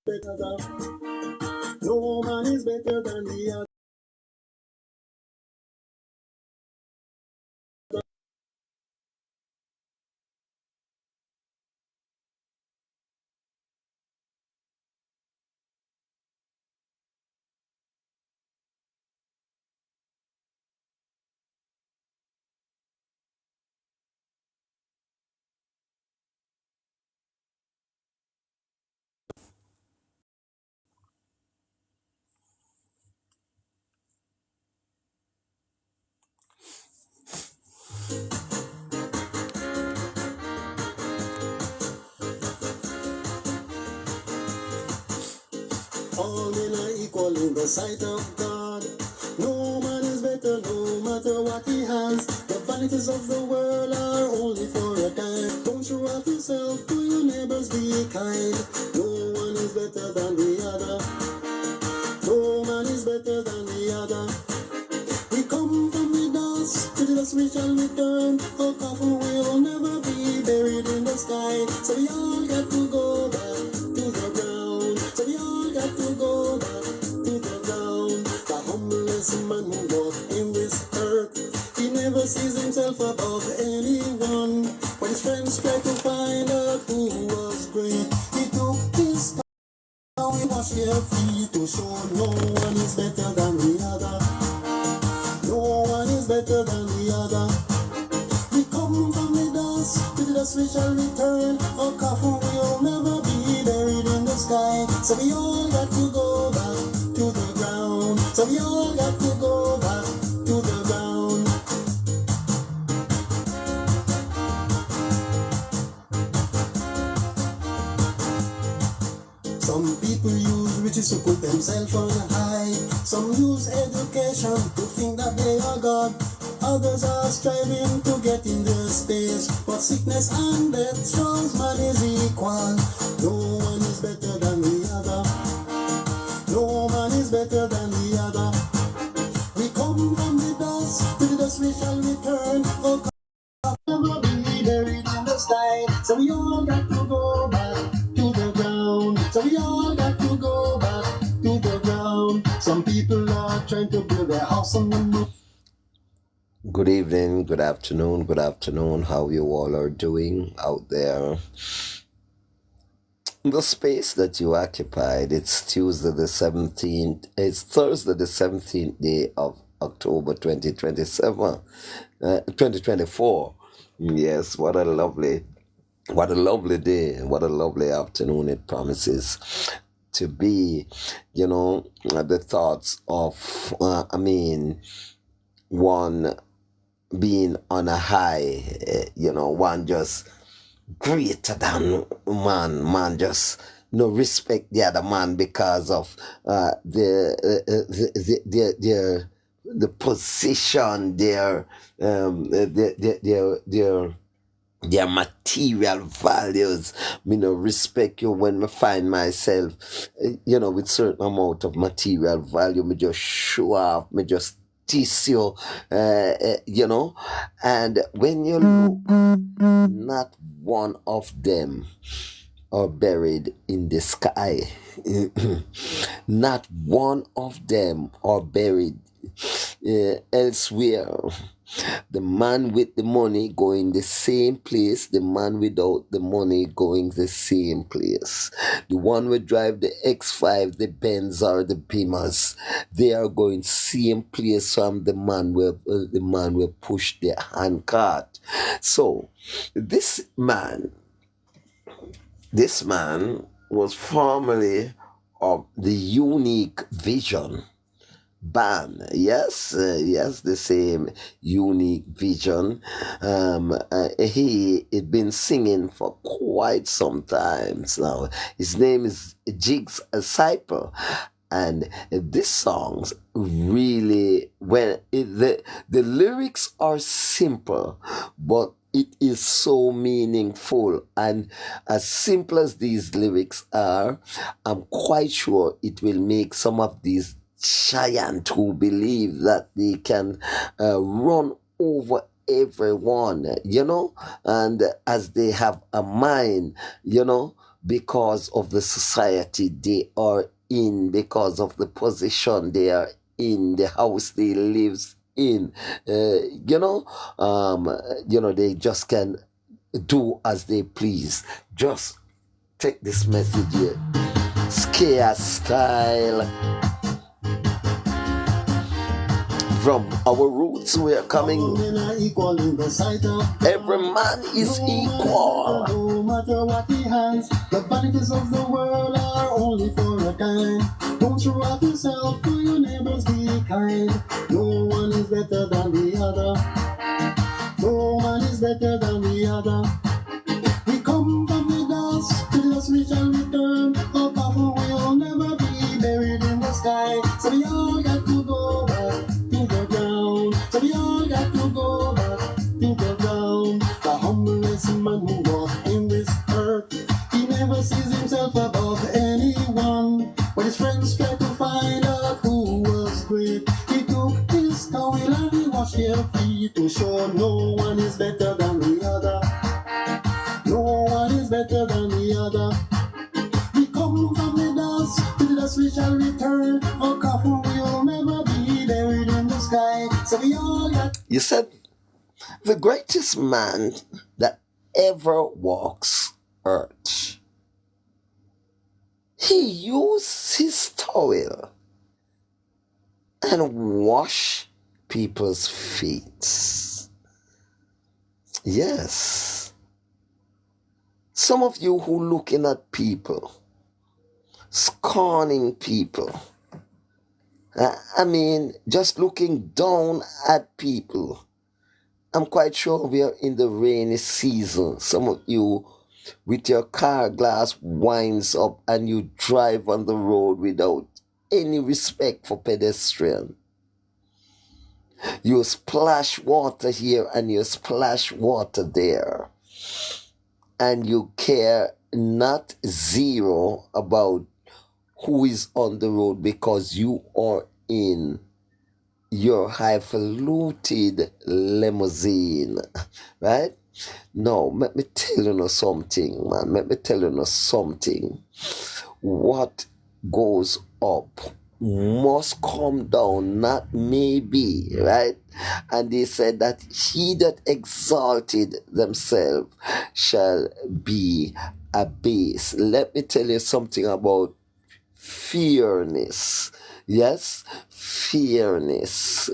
No man is better than the other. All men are equal in the sight of God. No man is better, no matter what he has. The vanities of the world are only for a time. Don't show off yourself to your neighbors, be kind. No one is better than the other. No man is better than the other. We come from the dust, to the dust we shall return. Our coffin will never be buried in the sky. So we all got to go back to the ground. So we all got to go back to the ground. The humblest man who walks in this earth, he never sees himself above anyone. When his friends try to find out who was great, he took his time, he washed their feet to show no one is better than the other. No one is better than the other. We come from the dust, to the dust we shall return. Our coffin will never be buried in the sky. So we all got to go back to the ground. So we all got to go back to the ground. Some people use riches to put themselves on high. Some use education to think that they are God. Others are striving to get in their space. But sickness and death shows man is equal. No one is better than the other. No man is better than the other. We come from the dust, to the dust we shall return. Oh, never be buried in the sky. So we all got to go back to the ground. So we all got to go back to the ground. Some people are trying to build their house on the moon. Good evening, good afternoon. How you all are doing out there? The space that you occupied, it's Tuesday the 17th, it's Thursday the 17th day of October 2024. Yes, what a lovely day, what a lovely afternoon it promises to be. The thoughts of, one being on a high, one just greater than man just no respect the other man because of the position, their material values. Me no respect you when me find myself, with certain amount of material value. Me just show off, me just tease you, and when you look, not one of them are buried in the sky. Not one of them are buried elsewhere. The man with the money going the same place, the man without the money going the same place. The one who drive the X5, the Benz or the Beamers, they are going same place from the man will push the handcart. So this man was formerly of the Unique Vision band. Yes, the same Unique Vision. He had been singing for quite some time now. His name is Jigs Cypher. And these songs really, the lyrics are simple, but it is so meaningful. And as simple as these lyrics are, I'm quite sure it will make some of these giants who believe that they can run over everyone, and as they have a mind, because of the society they are in, because of the position they are in, the house they live in. They just can do as they please. Just take this message here. Scare style. From our roots we are coming. Every man is equal. No matter what he has, the vanities of the world are only for a time. Don't show off yourself, to your neighbors be kind. No one is better than the other. No one is better than the other. We come from the dust, to the dust we shall return. Our coffin will never be buried in the sky. So we all got to go back to the ground. So we all got to go back to the ground. The humblest man who walks in this earth, he never sees himself above anyone. When his friends try to find out who was great, he took his towel and he washed their feet to show no one is better than the other. No one is better than the other. We come from the dust, to the dust we shall return. Our coffin will never be buried in the sky. So we all got. You said the greatest man that ever walks earth, he used his towel and wash people's feet. Yes. Some of you who looking at people, scorning people, just looking down at people. I'm quite sure we are in the rainy season. Some of you with your car glass winds up and you drive on the road without any respect for pedestrian. You splash water here and you splash water there. And you care not zero about who is on the road because you are in your highfalutin limousine, right? No, let me tell you something, man. Let me tell you something. What goes up must come down, not maybe, right? And they said that he that exalted themselves shall be abased. Let me tell you something about fairness. Yes, fairness,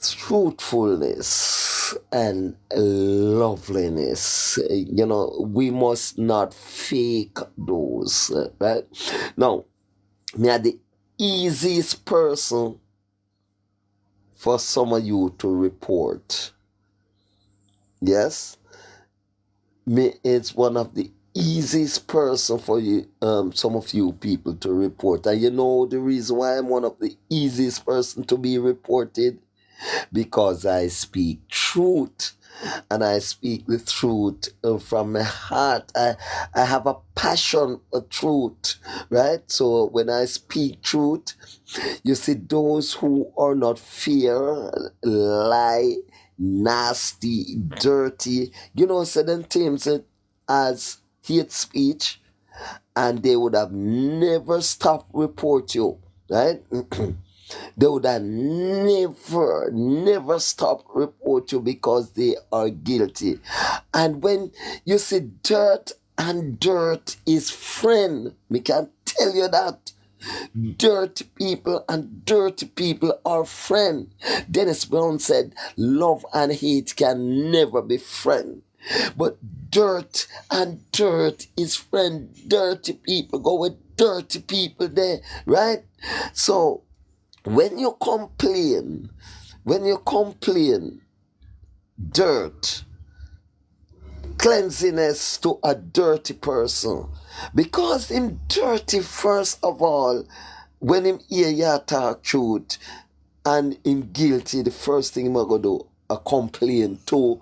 truthfulness, and loveliness. We must not fake those, right? Now, me are the easiest person for some of you to report. Yes, me it's one of the easiest person for you, some of you people to report. And you know the reason why I'm one of the easiest person to be reported? Because I speak truth, and I speak the truth from my heart. I have a passion for truth, right? So when I speak truth, you see those who are not fair, lie, nasty, dirty, certain things as hate speech, and they would have never stopped report you, right? They would have never stop report you because they are guilty. And when you see dirt, and dirt is friend, we can tell you that. Dirty people and dirty people are friend. Dennis Brown said, love and hate can never be friend. But dirt and dirt is friend. Dirty people go with dirty people there, right? So when you complain dirt, cleanliness to a dirty person, because him dirty first of all, when him hear you talk truth and him guilty, the first thing him gonna do, a complaint to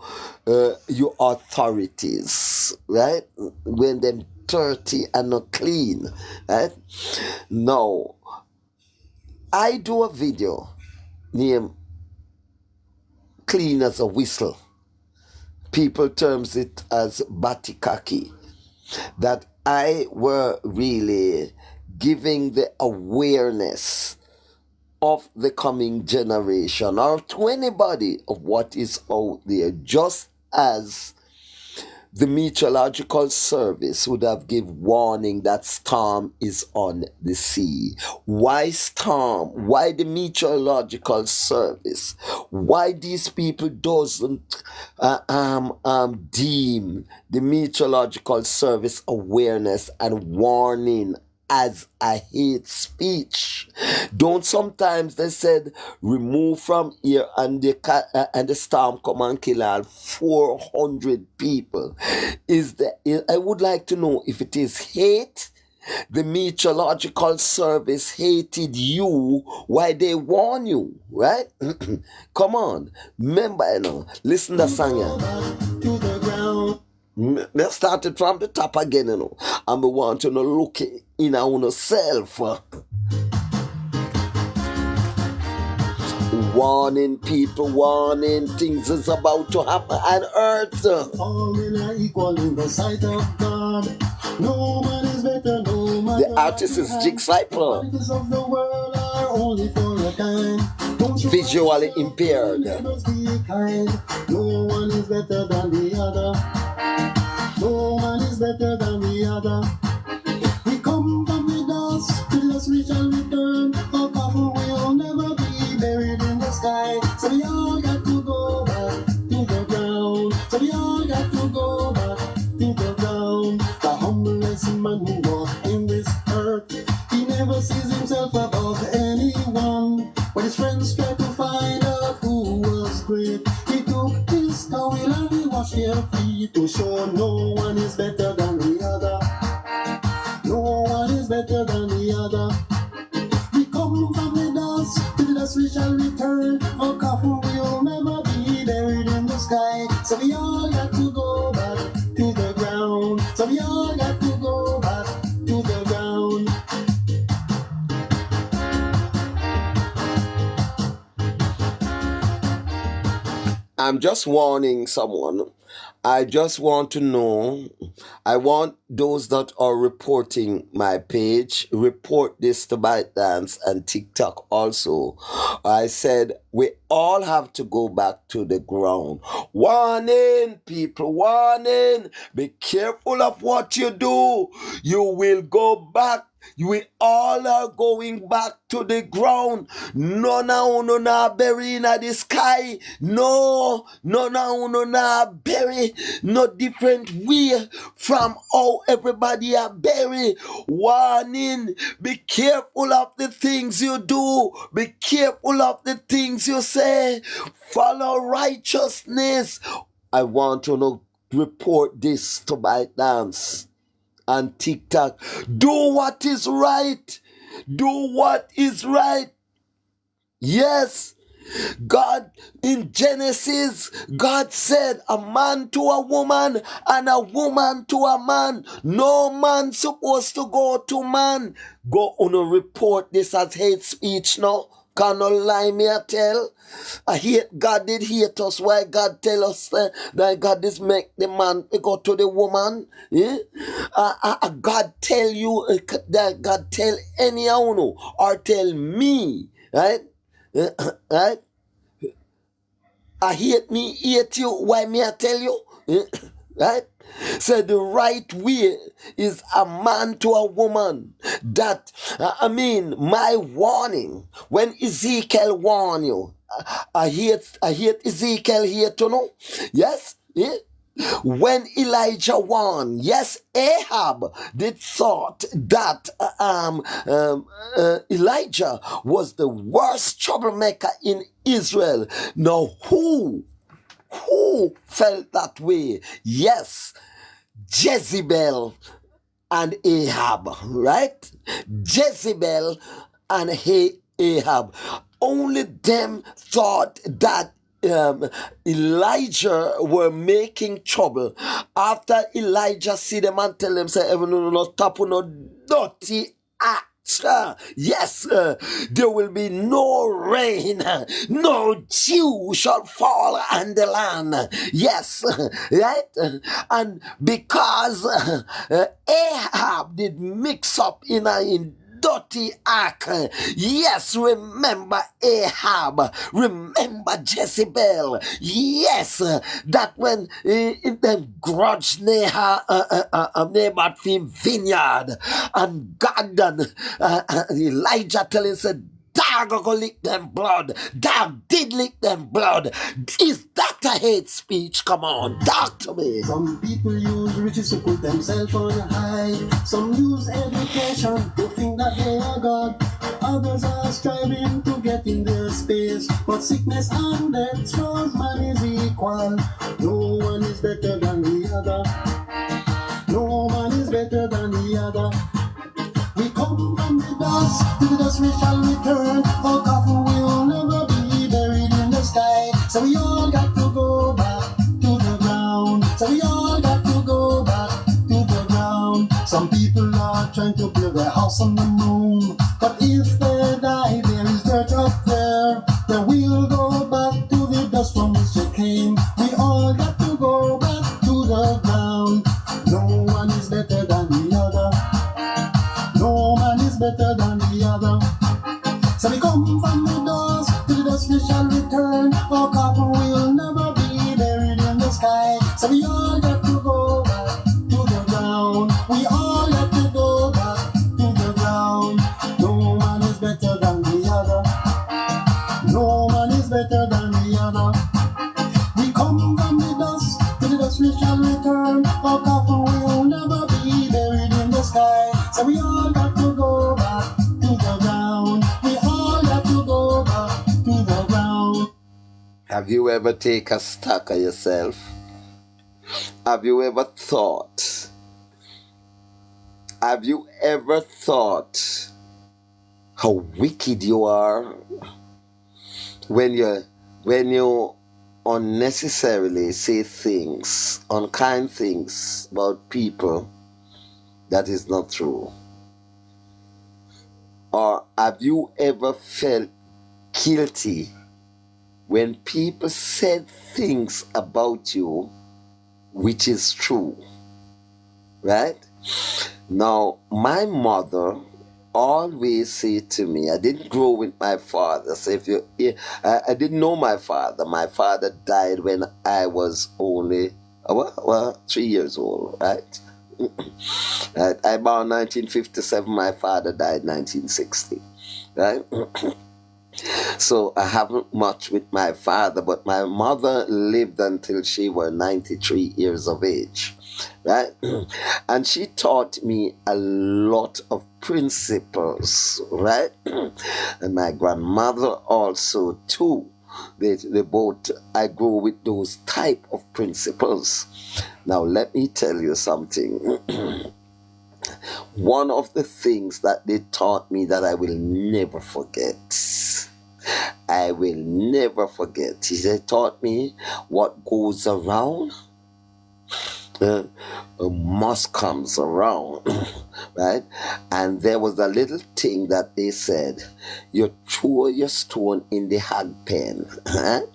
your authorities, right? When them dirty and not clean, right? Now, I do a video named Clean as a Whistle. people terms it as batikaki, that I were really giving the awareness of the coming generation or to anybody of what is out there, just as the meteorological service would have give warning that storm is on the sea. Why storm? Why the meteorological service? Why these people doesn't deem the meteorological service awareness and warning as a hate speech? Don't sometimes they said remove from here and the storm come and kill all 400 people? I would like to know if it is hate. The meteorological service hated you, why they warn you, right? Come on, remember, listen to the song. To the ground. Let's start it from the top again, and we want to look in our own self. Warning people, warning things is about to happen on earth. All men are equal in the sight of God. No man is better, no matter The artist is Jigsaw. Qualities of the world are only for a kind. Don't you Visually yourself, impaired. neighbors be kind. No one is better than the other. No man is better than the other. We come from the dust, to the dust we shall return. Our coffin will never be buried in the sky. So we all got to go back to the ground. So we all got to go back to the ground. The humblest man who walks in this earth, he never sees himself above anyone. When his friends try to find out who was great, he took his towel and he washed their feet to show no one is better than the other. No one is better than the other. We come from the dust, to the dust we shall return. Our coffin will never be buried in the sky. So we all got to go back to the ground. So we all got to go back to the ground. I'm just warning someone. I just want to know. I want those that are reporting my page, report this to ByteDance and TikTok also. I said we all have to go back to the ground. Warning, people, warning. Be careful of what you do. You will go back. We all are going back to the ground. No na bury in the sky. No na bury. No different way from how everybody are bury. Warning. Be careful of the things you do. Be careful of the things you say. Follow righteousness. I want to report this to ByteDance and TikTok. Do what is right. Do what is right. Yes. God, in Genesis, God said a man to a woman and a woman to a man. No man supposed to go to man. Go on and report this as hate speech now. Cannot lie me I tell. I hate God did hate us. Why God tell us that God did make the man go to the woman? Yeah? God tell you that God tell any uno or tell me, right? Right? I hate me, hate you. Why me I tell you? Right? So the right way is a man to a woman. That, my warning, when Ezekiel warn you, I hate Ezekiel here to know. Yes? Yeah? When Elijah warned, yes, Ahab did thought that Elijah was the worst troublemaker in Israel. Now who felt that way? Yes, Jezebel and Ahab, right? Jezebel and Ahab. Only them thought that Elijah were making trouble. After Elijah see them and tell them, say, no, stop, no dirty act. Yes, there will be no rain, no dew shall fall on the land. Yes, right? And because Ahab did mix up in dirty act. Yes, remember Ahab. Remember Jezebel. Yes, that when them grudged Naboth vineyard, and God and Elijah telling said, dog go lick them blood. Dog did lick them blood. Is that a hate speech? Come on, talk to me. Some people use riches to put themselves on high. Some use education to think that they are God. Others are striving to get in their space. But sickness and death shows man is equal. No one is better than the other. No man is better than the other. We come from the dust, to the dust we shall return. Our coffin will never be buried in the sky. So we all got to go back to the ground. So we all got to go back to the ground. Some people are trying to build their house on the moon. But if they die, there is dirt up there. They will go back to the dust from which they came. We all got to go back to the ground. No one is better than the other. No man is better than the other. So we come from the dust, to the dust we shall return. Our coffin will never be buried in the sky. So we all got to go back to the ground. We all got to go back to the ground. No man is better than the other. No man is better than the other. We come from the dust we shall return. Our coffin will never be buried in the sky. So we all got to go back to the ground. We all got to go back to the ground. Have you ever taken stock of yourself? Have you ever thought? Have you ever thought how wicked you are when you unnecessarily say things, unkind things about people that is not true? Or have you ever felt guilty when people said things about you which is true? Right? Now, my mother always said to me, I didn't grow with my father. So I didn't know my father. My father died when I was only 3 years old, right? I born 1957, my father died 1960, right? So I haven't much with my father, but my mother lived until she was 93 years of age, right? And she taught me a lot of principles, right? And my grandmother also too. They both, I grew with those type of principles. Now let me tell you something. One of the things that they taught me that I will never forget. I will never forget. They taught me what goes around must comes around, right? And there was a little thing that they said, you throw your stone in the hog pen, right?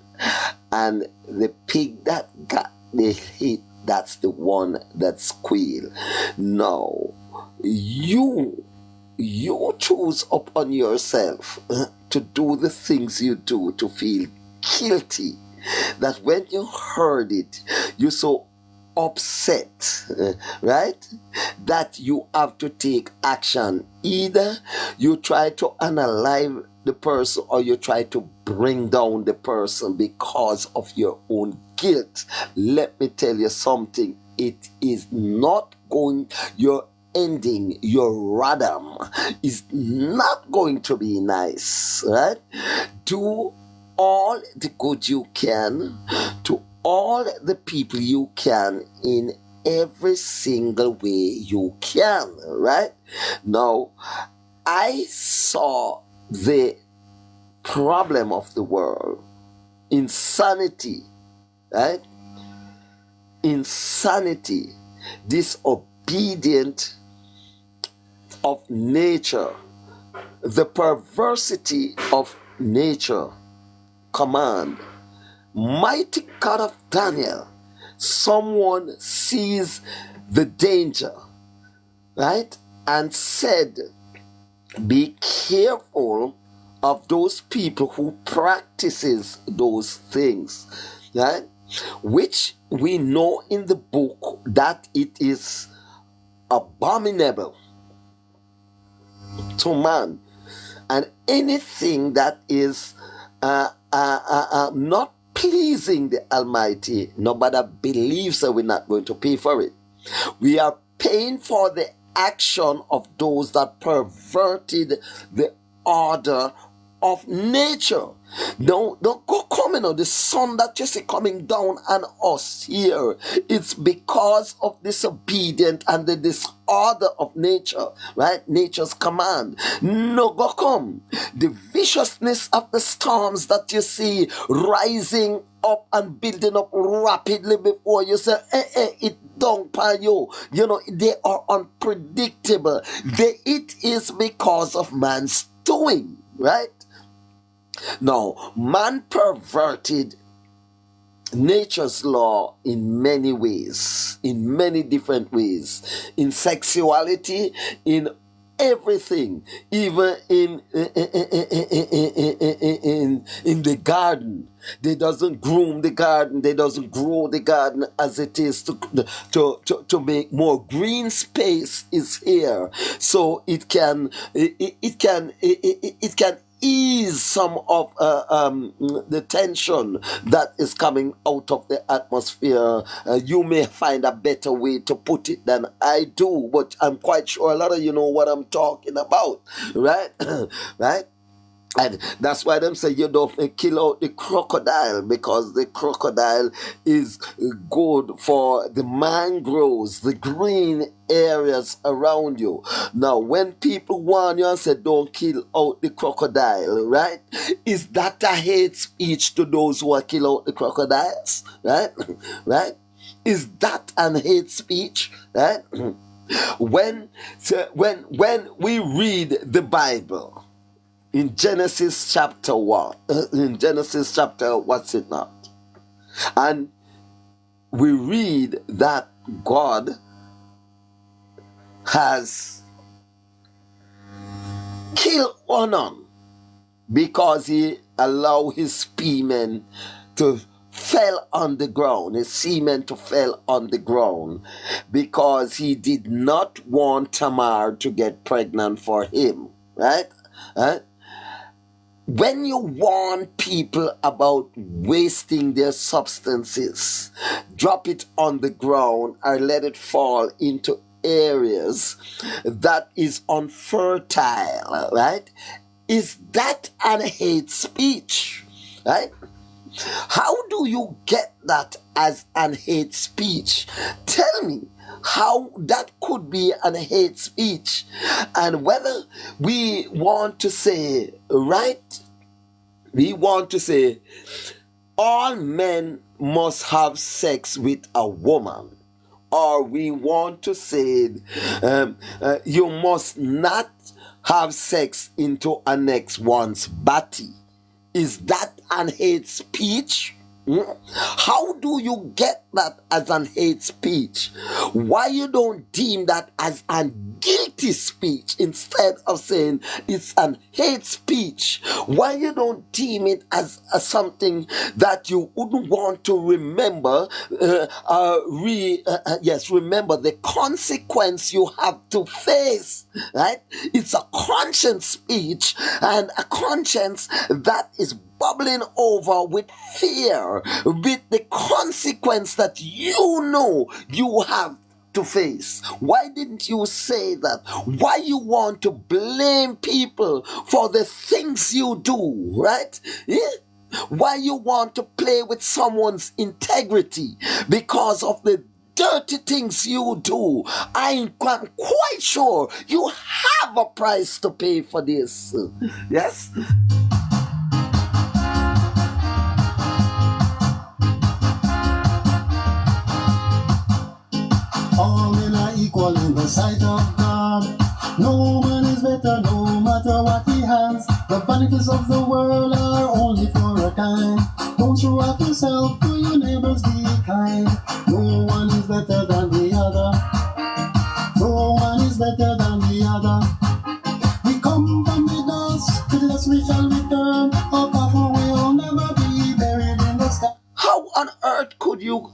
And the pig that got the hit, that's the one that squeal. Now, you choose upon yourself to do the things you do to feel guilty, that when you heard it, you're so upset, right? That you have to take action. Either you try to analyze the person or you try to bring down the person because of your own guilt. Let me tell you something. It is not going, your ending, your radam is not going to be nice, right? Do all the good you can to all the people you can in every single way you can, right? Now, I saw the problem of the world, insanity, right? Insanity, disobedient of nature, the perversity of nature command. Mighty God of Daniel, someone sees the danger, right? And said, be careful of those people who practices those things, right? Which we know in the book that it is abominable to man, and anything that is not pleasing the Almighty, nobody believes that we're not going to pay for it. We are paying for the action of those that perverted the order of nature. Don't go coming on the sun that you see coming down on us here. It's because of disobedience and the disorder of nature, right? Nature's command. No go come. The viciousness of the storms that you see rising up and building up rapidly before you say, it don't pan you. You know, they are unpredictable. It is because of man's doing, right? Now, man perverted nature's law in many ways, in many different ways, in sexuality, in everything, even in the garden. They doesn't groom the garden, they doesn't grow the garden as it is to make more green space is here, so it can ease some of the tension that is coming out of the atmosphere. You may find a better way to put it than I do, but I'm quite sure a lot of you know what I'm talking about, right? Right? And that's why them say you don't kill out the crocodile, because the crocodile is good for the mangroves, the green areas around you. Now, when people warn you and say don't kill out the crocodile, right? Is that a hate speech to those who are kill out the crocodiles, right? Right? Is that an hate speech, right? When we read the Bible, in Genesis chapter 1, in Genesis chapter, what's it not? And we read that God has killed Onan because he allowed his semen to fell on the ground, his semen to fell on the ground, because he did not want Tamar to get pregnant for him, right? When you warn people about wasting their substances, drop it on the ground or let it fall into areas that is unfertile, right? Is that an hate speech, right? How do you get that as an hate speech? Tell me how that could be an hate speech, and whether we want to say, right, we want to say all men must have sex with a woman, or we want to say you must not have sex into a next one's body. Is that an hate speech? How do you get that as an hate speech? Why you don't deem that as an guilty speech instead of saying it's an hate speech? Why you don't deem it as something that you wouldn't want to remember? Remember the consequence you have to face, right? It's a conscience speech, and a conscience that is bubbling over with fear, with the consequence that you know you have to face. Why didn't you say that? Why you want to blame people for the things you do, right? Yeah? Why you want to play with someone's integrity because of the dirty things you do? I'm quite sure you have a price to pay for this. Yes? All men are equal in the sight of God. No man is better, no man matter what he has. The vanities of the world are only for a time. Don't show off yourself, to your neighbors be kind. No one is better than the other. No one is better than the other. We come from the dust, to the dust we shall return. Our coffin will never be buried in the sky. How on earth could you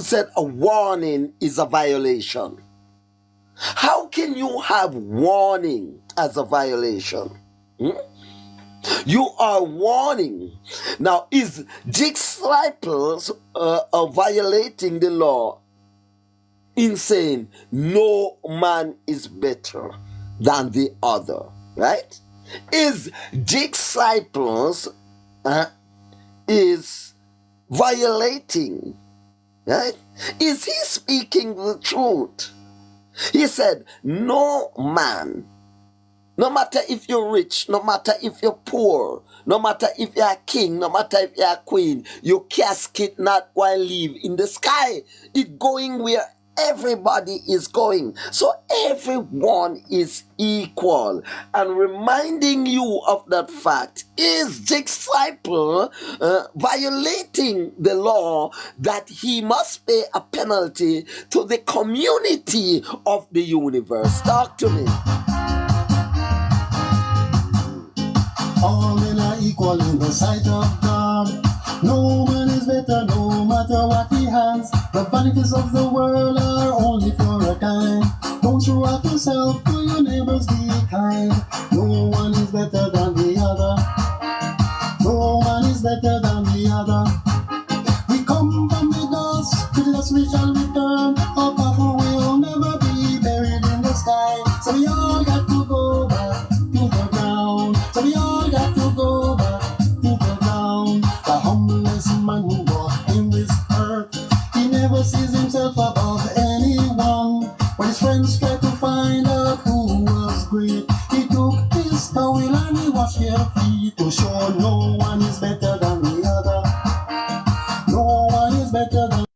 said a warning is a violation? How can you have warning as a violation? You are warning. Now, is disciples violating the law in saying no man is better than the other, right? Is disciples is violating, right? Is he speaking the truth? He said, no man, no matter if you're rich, no matter if you're poor, no matter if you're a king, no matter if you're a queen, your casket not going to live in the sky. It's going where everybody is going. So everyone is equal. And reminding you of that fact is disciple violating the law that he must pay a penalty to the community of the universe. Talk to me. All men are equal in the sight of God. No man is better, no matter what he has. The vanities of the world are only for a time. Don't show off yourself, to your neighbors be kind. No one is better than the other. No man is better than the other. We come from the dust, to the dust we shall return. Our coffin will never be buried in the sky. So we all got to go back to the ground. So we all got to go back to the ground. The humblest man who walks in this earth, he never sees himself above anyone. When his friends try to find out who was great, he took his towel and he washed their feet to show no one is better than the other. No one is better than.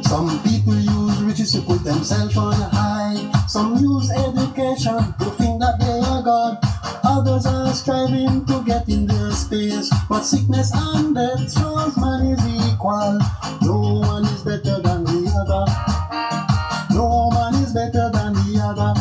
Some people use riches to put themselves on high. Some use education to think that they are God. Others are striving to get in their space. But sickness and death shows man is equal. No one is better than the other. No man is better than the other.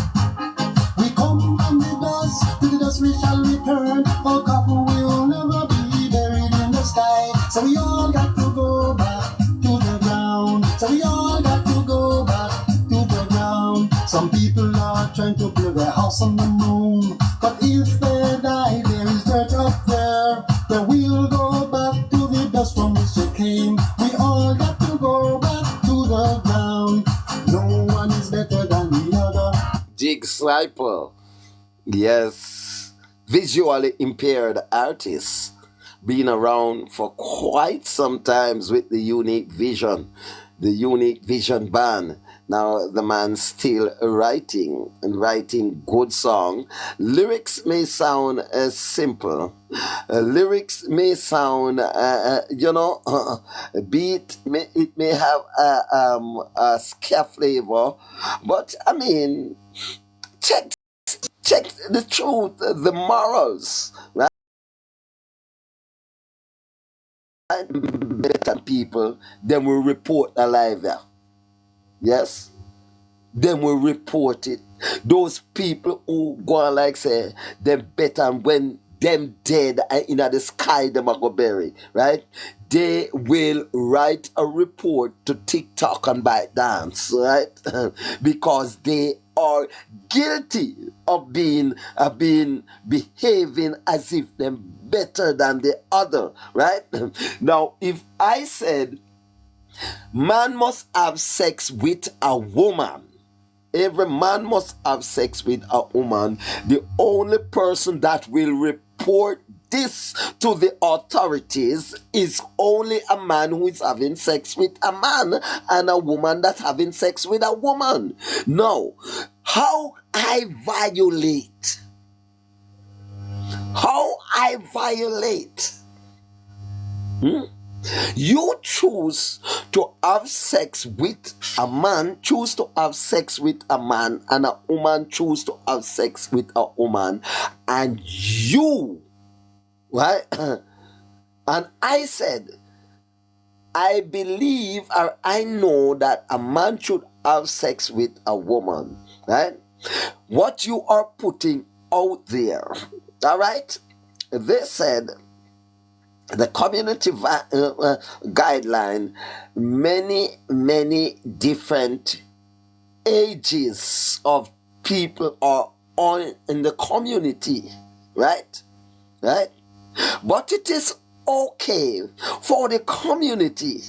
We come from the dust, to the dust we shall return. Our coffin will never be buried in the sky. So we all got to go back to the ground. So we all got to go back to the ground. Some people are trying to build their house on the moon, but if they die, there is dirt up there. They will go back to the dust from which they came. We all got to go back to the ground. No one is better than the other. Disciple, yes, visually impaired artists, been around for quite some times with the Unique Vision band. Now the man's still writing good song. Lyrics may sound simple. Lyrics may sound, beat it may have a ska flavor, but I mean, check the truth, the morals, right? Better people, then will report alive. Yes, then will report it. Those people who go on like say them better, and when them dead and in the sky them a go bury, right? They will write a report to TikTok and ByteDance, right? Because they are guilty of being behaving as if them better than the other, right? Now, if I said man must have sex with a woman, every man must have sex with a woman, the only person that will report this to the authorities is only a man who is having sex with a man and a woman that's having sex with a woman. No. How I violate? You choose to have sex with a man, choose to have sex with a man, and a woman choose to have sex with a woman, and you, right? And I said, I believe or I know that a man should have sex with a woman, right? What you are putting out there, all right? They said, the community guideline, many different ages of people are on in the community, right? But it is okay for the community,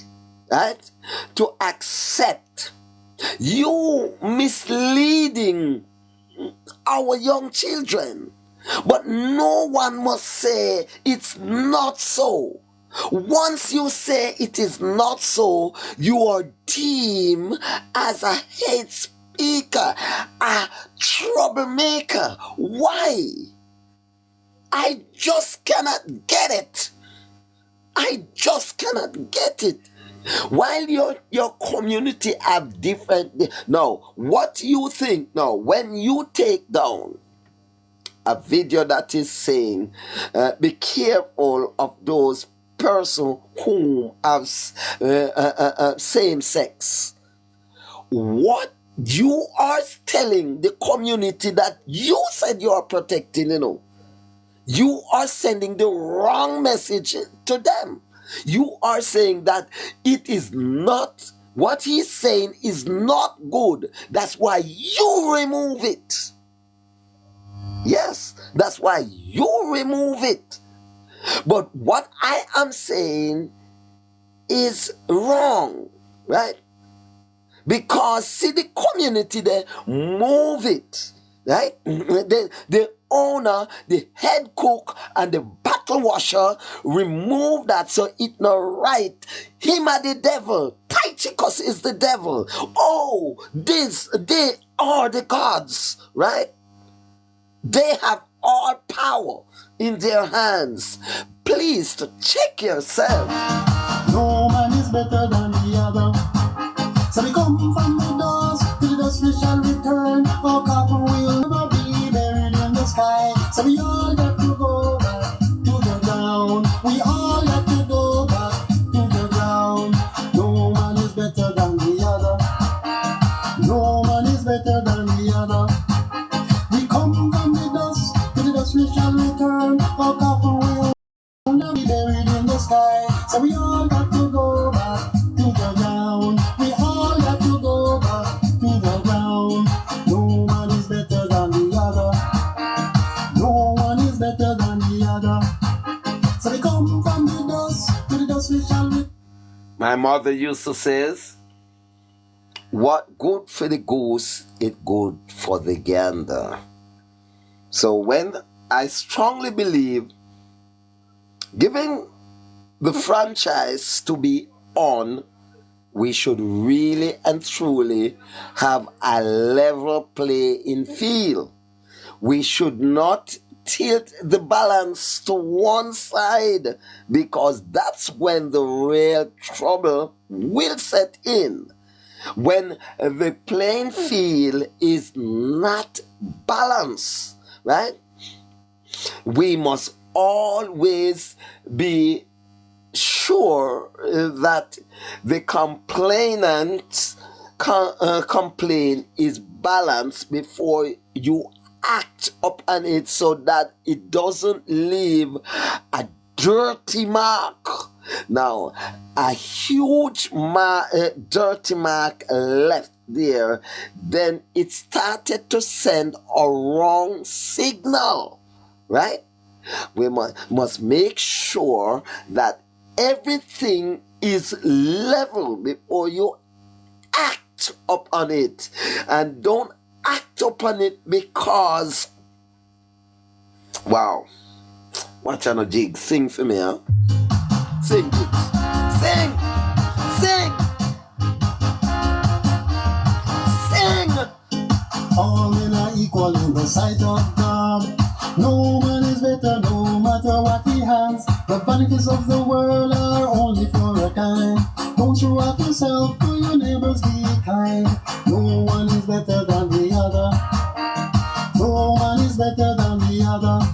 right, to accept you misleading our young children. But no one must say it's not so. Once you say it is not so, you are deemed as a hate speaker, a troublemaker. Why? I just cannot get it. While your community have different... Now, what you think now, when you take down a video that is saying, be careful of those persons who have same sex. What you are telling the community that you said you are protecting, you are sending the wrong message to them. You are saying that it is not, what he's saying is not good. That's why you remove it. Yes, that's why you remove it. But what I am saying is wrong, right? Because see, the community, they move it, right? The owner, the head cook, and the battle washer remove that, so it not right. Him are the devil. Tychicus is the devil. Oh, they are the gods, right? They have all power in their hands. Please to check yourself. No man is better than the other. So we come from the dust, to the dust we shall return. Our copper will never be buried in the sky. So we all got to go back to the ground. We all got to go back to the ground. No man is better than the other. No man is better than the other. We come from the dust, to the dust we shall return. Our copper will never be buried in the sky. So we all got to go back to the ground. We all got to go back to the ground. No one is better than the other. No one is better than the other. So we come from the dust, to the dust we shall return. My mother used to say, what good for the goose, it good for the gander. So when I strongly believe giving the franchise to be on, we should really and truly have a level playing field. We should not tilt the balance to one side, because that's when the real trouble will set in. When the playing field is not balanced, right? We must always be sure that the complainant's complaint is balanced before you act upon it, so that it doesn't leave a dirty mark. Now, a huge dirty mark left there, then it started to send a wrong signal, right? We must make sure that everything is level before you act upon it. And don't act upon it because, wow, Watch on a jig. Sing for me, huh? Sing, kids. Sing! Sing! Sing! All men are equal in the sight of God. No man is better, no matter what he has. The vanities of the world are only for a time. Don't show off yourself, to your neighbors be kind. No one is better than the other. No man is better than the other.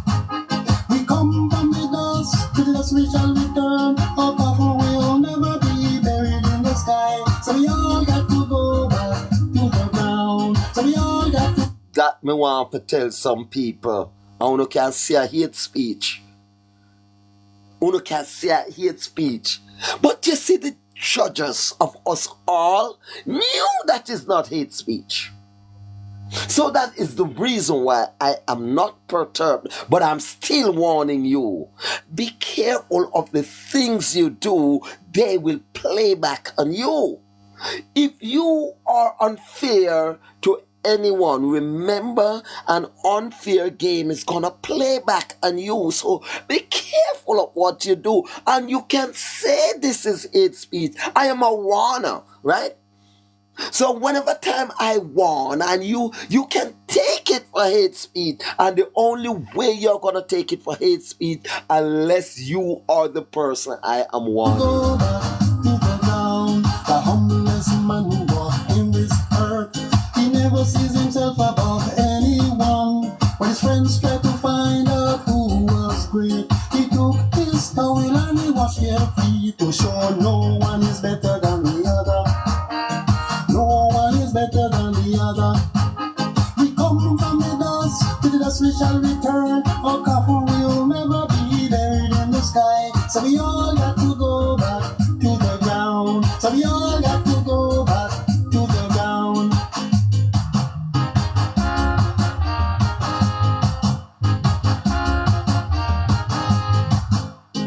We come from the dust, to the dust we shall return. Our coffin will never be buried in the sky. So we all got to go back to the ground. So we all got to. That me want to tell some people. I want to can see a hate speech. Uno can say a hate speech. But you see, the judges of us all knew that is not hate speech. So that is the reason why I am not perturbed, but I'm still warning you. Be careful of the things you do. They will play back on you. If you are unfair to anyone, remember, an unfair game is gonna play back on you. So be careful of what you do. And you can say this is hate speech. I am a warner, right? So whenever time I warn, and you can take it for hate speech, and the only way you're gonna take it for hate speech, unless you are the person I am warning. Go back to the ground. The humblest man who walked in this earth. He never sees himself above anyone. When his friends tried to find out who was great, he took his towel and he washed their feet to show no one is better than the other. No one is better than the other. We come from the dust, to the dust we shall return. Our coffin will never be buried in the sky. So we all got to go back to the ground. So we all got to go back to the ground.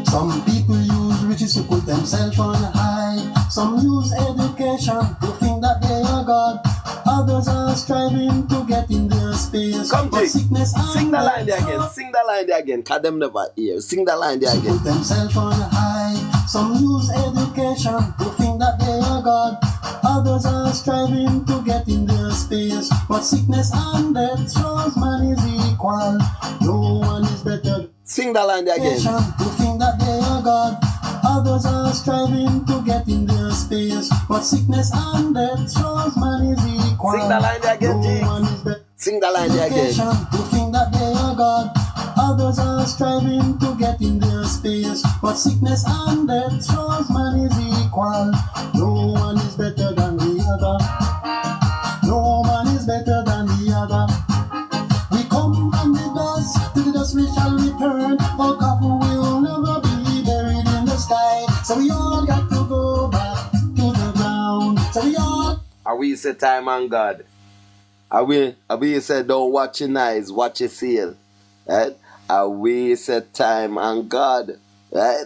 Some people use riches to put themselves on high. Some use education to think that they are God. Others are striving to get in their space. Come, But Jake. sickness and Sing the line there death again. Sing the line there again. Cause them never hear. Sing the line there again. put themselves on high. Some use education to think that they are God. Others are striving to get in their space. But sickness and death shows man is equal. No one is better. Sing the line there again. Education to think that they are God. Others are striving to get in their space. But sickness and death shows man is equal. Sing the line there again, No Jake. one is better. Sing the line there again. Education to think that they are God. Others are striving to get in their space. But sickness and death shows man is equal. No one is better than the other. No man is better than the other. We come from the dust, to the dust we shall return. Our coffin will never be buried in the sky. So we all got to go back to the ground. So we all. And we say time on God. And we say don't watch your eyes, watch your seal. Right? And we say time on God. Right?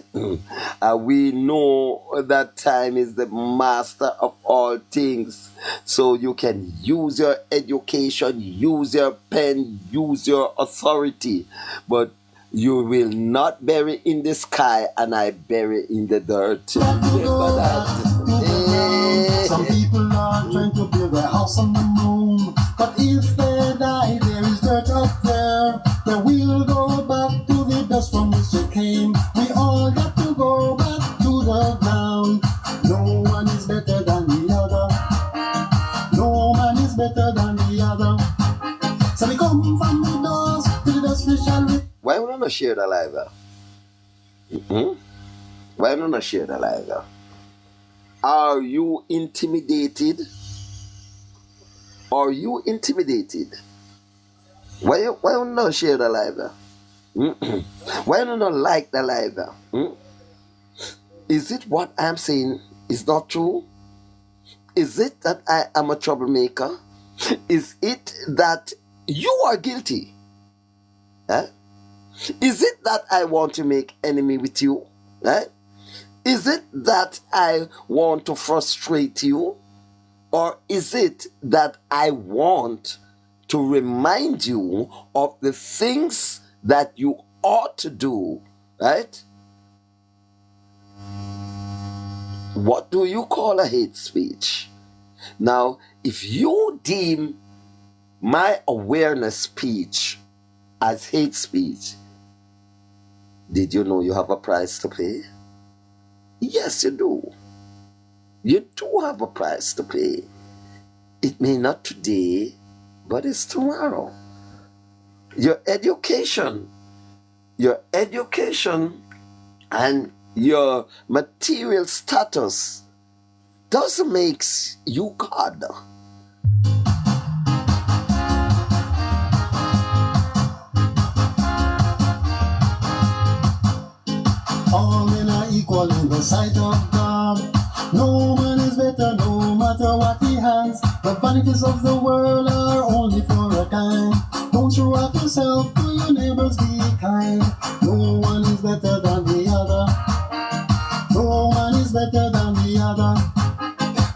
And we know that time is the master of all things. So you can use your education, use your pen, use your authority. But you will not bury in the sky, and I bury in the dirt. Remember that. Some people are trying to build a house on the moon. But if they die, there is dirt up there. They will go back to the dust from which they came. We all got to go back to the ground. No one is better than the other. No man is better than the other. So we come from the dust, to the dust we shall return. Why would I not share the live? Why would I not share the live? Are you intimidated? Are you intimidated? Why would I not share the live? Why would I not like the live? Is it what I'm saying is not true? Is it that I am a troublemaker? Is it that you are guilty? Eh? Is it that I want to make enemy with you? Eh? Is it that I want to frustrate you? Or is it that I want to remind you of the things that you ought to do right? What do you call a hate speech? Now, if you deem my awareness speech as hate speech, did you know you have a price to pay? Yes, you do. You do have a price to pay. It may not today, but it's tomorrow. Your education and your material status doesn't make you God. All men are equal in the sight of God. No man is better, no matter what he has. The vanities of the world are only for a time. Don't show off yourself, to your neighbors be kind. No one is better than the other. No one is better than the other.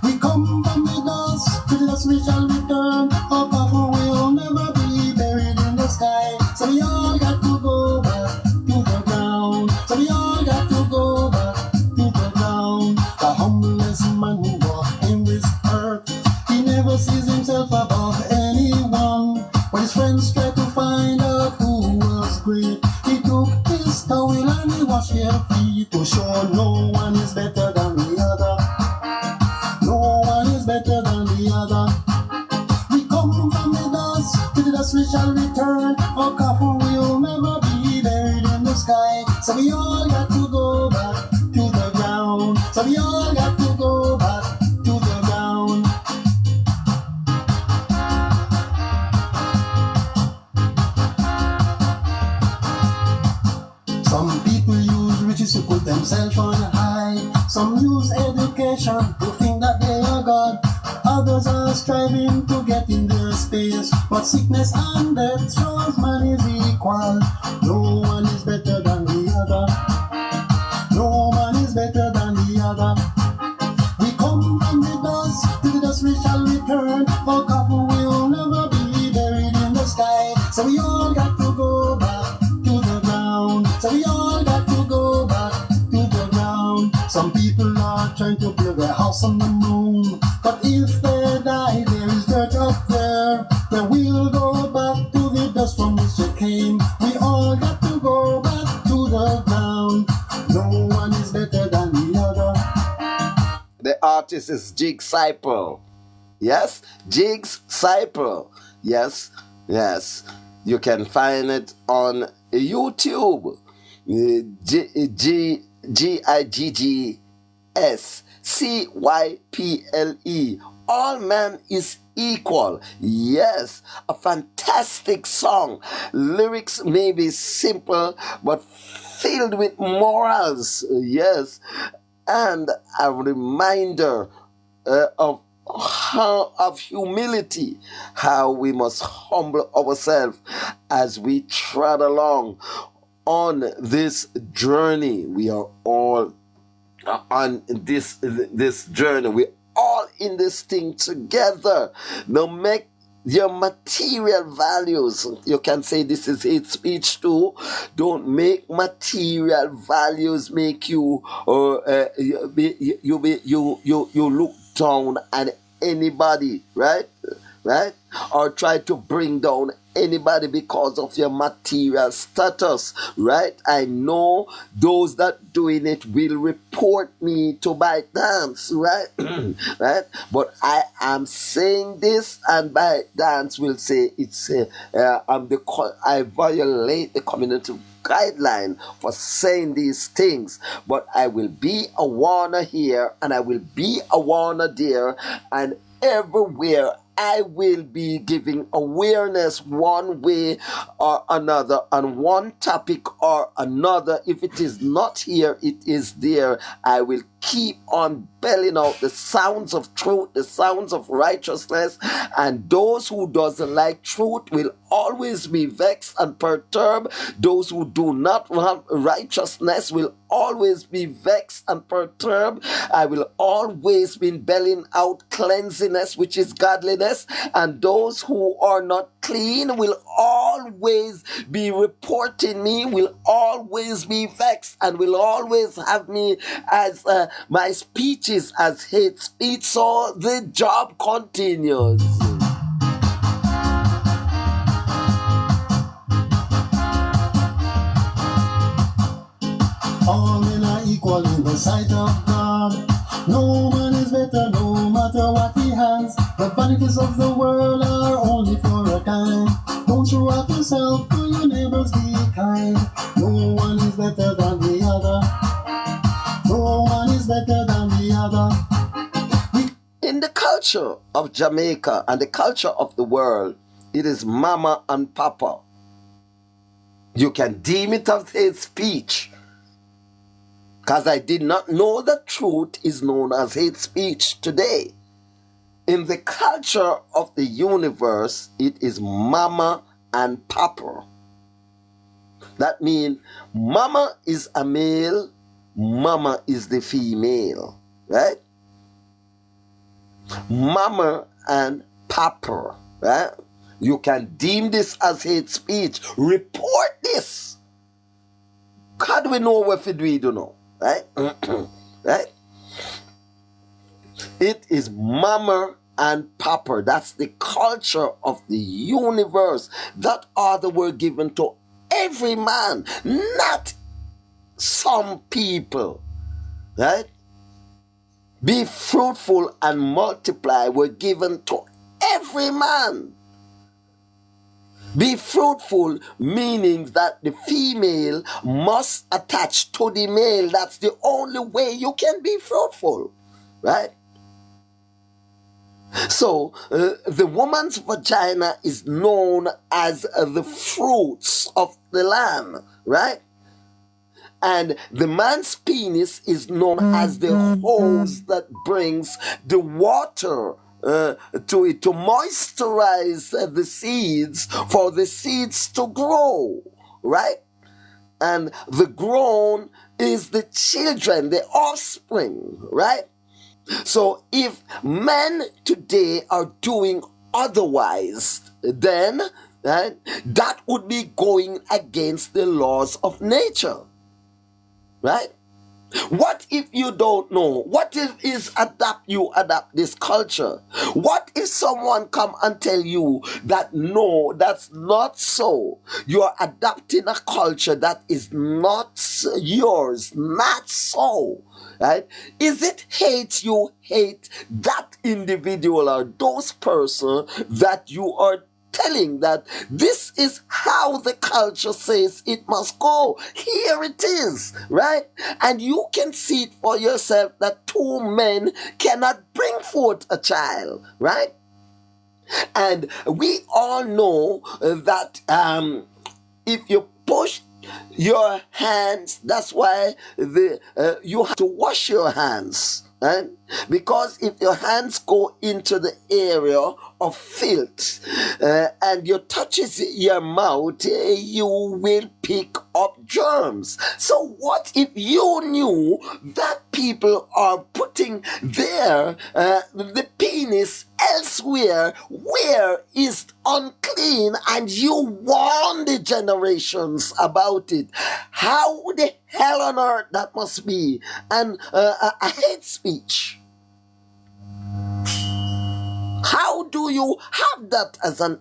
We come from the dust, to the dust we shall return. Our coffin will never be buried in the sky. So we all got to go back to the ground. So we all got to go back to the ground. The humblest man who walks in this earth, he never sees himself above anyone. When his friends try to find out who was great, he took his towel and he washed their feet to show no one is better than the other. No one is better than the other. We come from the dust, to the dust we shall return. Our coffin will never be buried in the sky. So we all got to go back to the ground. So we all got to go back to the ground. Some people use riches to put themselves on high. Some use education to think that they are God. Others are striving to get in their space. But sickness and death shows man is equal. No one is better than the other. No man is better than the other. We come from the dust, to the dust we shall return. Our coffin will never be buried in the sky. So we all got to go back to the ground. So we all got to go back to the ground. Some people are trying to build their house on the moon. But if they die, there is dirt up there. Then we'll go back to the dust from which they came. We all got to go back to the ground. No one is better than the other. The artist is Jigs Cyple. Yes, Jigs Cyple. Yes, yes. You can find it on YouTube. GIGGSCYPLE. All man is equal. Yes, a fantastic song. Lyrics may be simple, but filled with morals. Yes, and a reminder of humility, how we must humble ourselves as we trod along on this journey. We are all on this journey. We're all in this thing together. Now make your material values. You can say this is hate speech too. Don't make material values make you you look down at anybody, right? Or try to bring down anybody because of your material status, right? I know those that doing it will report me to ByteDance, right? Right? But I am saying this, and ByteDance will say it's I violate the community guideline for saying these things. But I will be a warner here, and I will be a warner there, and everywhere I will be giving awareness one way or another on one topic or another. If it is not here, it is there. I will keep on belling out the sounds of truth, the sounds of righteousness, and those who doesn't like truth will always be vexed and perturbed. Those who do not want righteousness will always be vexed and perturbed. I will always be belling out cleanliness, which is godliness, and those who are not clean will always be reporting me, will always be vexed, and will always have me as my speeches as hate speech. So the job continues. All men are equal in the sight of God. No man is better, no matter what he has. The vanities of the world are only for a time. Don't show off yourself, to your neighbors be kind. No one is better than the other. No one is better than the other. In the culture of Jamaica and the culture of the world, it is mama and papa. You can deem it as hate speech, because I did not know that truth is known as hate speech today. In the culture of the universe, it is mama and papa. That means mama is a male, mama is the female, right? Mama and papa, right? You can deem this as hate speech. Report this. God, we know what we do know, right? Right? It is mama and papa. That's the culture of the universe. That order were given to every man, not some people, right? Be fruitful and multiply were given to every man. Be fruitful meaning that the female must attach to the male. That's the only way you can be fruitful, right? So the woman's vagina is known as the fruits of the land, right? And the man's penis is known as the hose that brings the water to it, to moisturize the seeds for the seeds to grow, right? And the grown is the children, the offspring, right? So if men today are doing otherwise, then that would be going against the laws of nature, right? What if you don't know? What if you adapt this culture? What if someone come and tell you that no, that's not so? You're adapting a culture that is not yours, not so, right? Is it hate you hate that individual or those person that you are telling that this is how the culture says it must go? Here it is, right? And you can see it for yourself that two men cannot bring forth a child, right? And we all know that if you push your hands, that's why you have to wash your hands, right? Because if your hands go into the area of filth and you touches your mouth, you will pick up germs. So what if you knew that people are putting the penis elsewhere where is unclean, and you warn the generations about it? How the hell on earth that must be? And a hate speech. How do you have that as an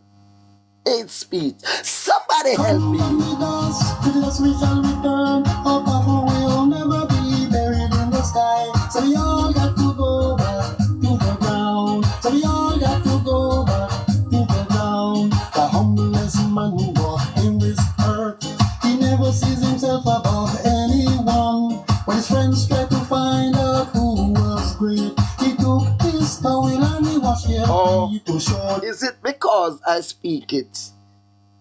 hate speech? Somebody help me. To dust we shall return. Our papa will never be buried in the sky. So we all got to go back to the ground. So we all got to go back to the ground. The humblest man who walks in this earth, he never sees himself above anyone. When his friends try to find out who was great, he took his towel and he washed his feet to show. Is it because I speak it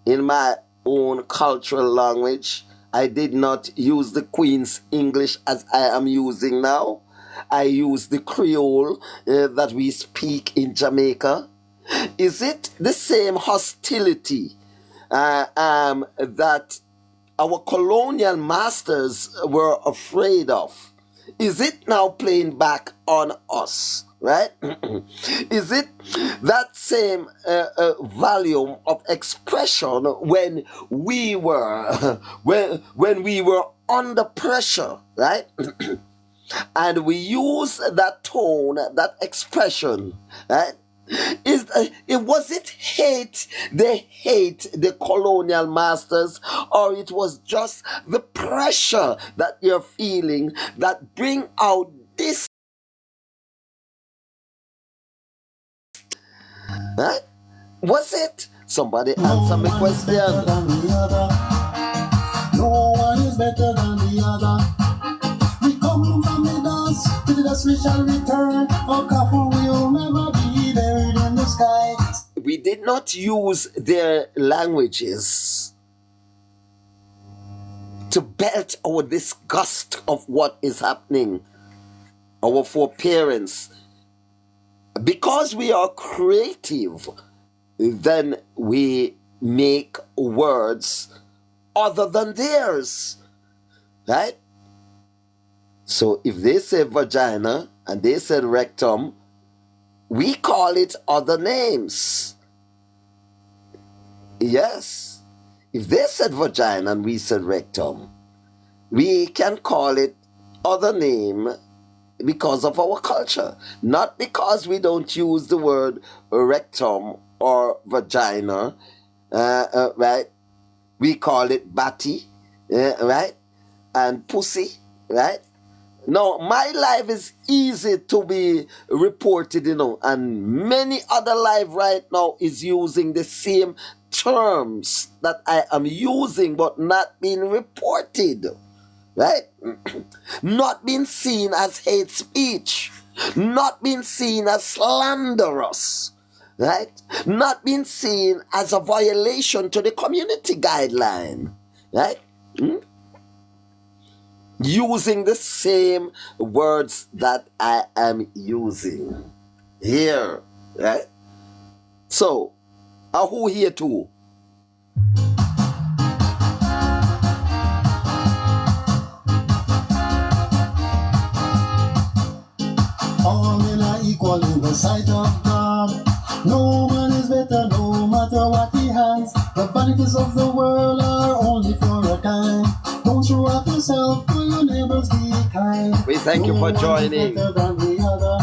in my own cultural language? I did not use the Queen's English as I am using now. I use the Creole that we speak in Jamaica? Is it the same hostility that our colonial masters were afraid of? Is it now playing back on us? Right? Is it that same volume of expression when we were when we were under pressure, right? And we use that tone, that expression, right? Was it hate? They hate the colonial masters, or it was just the pressure that you're feeling that bring out this? Right? Was it? Somebody answer me question. No one is better than the other. We come from the dust, to the dust we shall return. Our coffin will never be buried in the sky. We did not use their languages to belt our disgust of what is happening, our foreparents. Because we are creative, then we make words other than theirs, right? So if they say vagina and they said rectum, we call it other names. Yes. If they said vagina and we said rectum, we can call it other name because of our culture, not because we don't use the word rectum or vagina, right? We call it batty, right? And pussy, right? No, my life is easy to be reported, and many other life right now is using the same terms that I am using but not being reported. Right? Not being seen as hate speech, not being seen as slanderous, right? Not being seen as a violation to the community guideline, right? Using the same words that I am using here, right? So, who here too? All men are equal in the sight of God. No man is better, no matter what he has. The vanities of the world are only for a time. Don't show off yourself to your neighbors, be kind. We thank you for joining. Better than the other.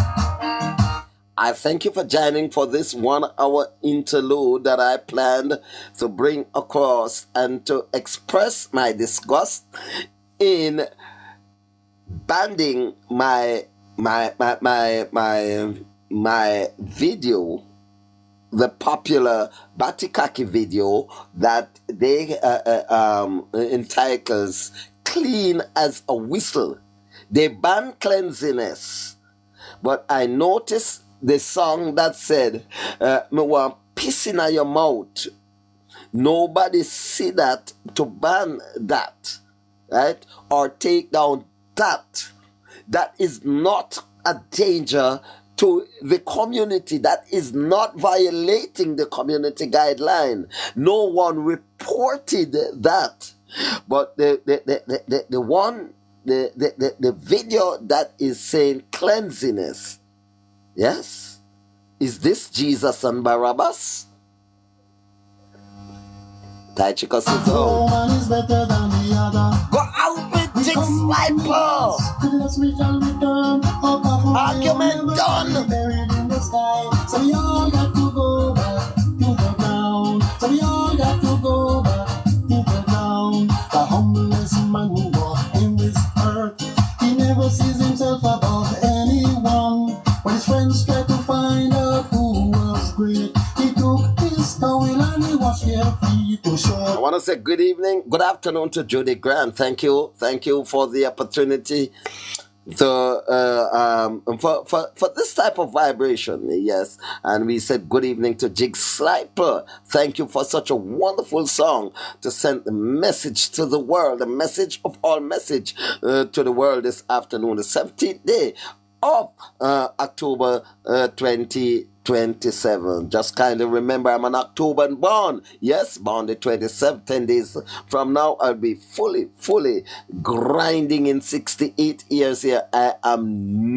I thank you for joining for this 1 hour interlude that I planned to bring across and to express my disgust in banning my video, the popular Batikaki video that they entitles Clean as a Whistle. They ban cleanliness, but I noticed the song that said, me want piss in your mouth. Nobody see that to ban that, right? Or take down that. That is not a danger to the community. That is not violating the community guideline. No one reported that. But the video that is saying cleanliness, yes, is this Jesus and Barabbas? Tai Chico says, No man is better than the other. go out with Dick Sniper. Argument done. Buried in the sky. So we all got to go back to the ground. So we all got to go back to the ground. The humblest man who walks in this earth, he never sees himself above anyone. When his friends try to find out who was great, he took his towel and he washed their feet to show. I want to say good evening, good afternoon to Judy Grant. Thank you for the opportunity So for this type of vibration, yes, and we said good evening to Jig Sniper. Thank you for such a wonderful song to send the message to the world, the message of all message to the world this afternoon, the 17th day of October 2027. Just kind of remember I'm an October born. Yes, born the 27th. 10 days from now, I'll be fully grinding in 68 years here. I am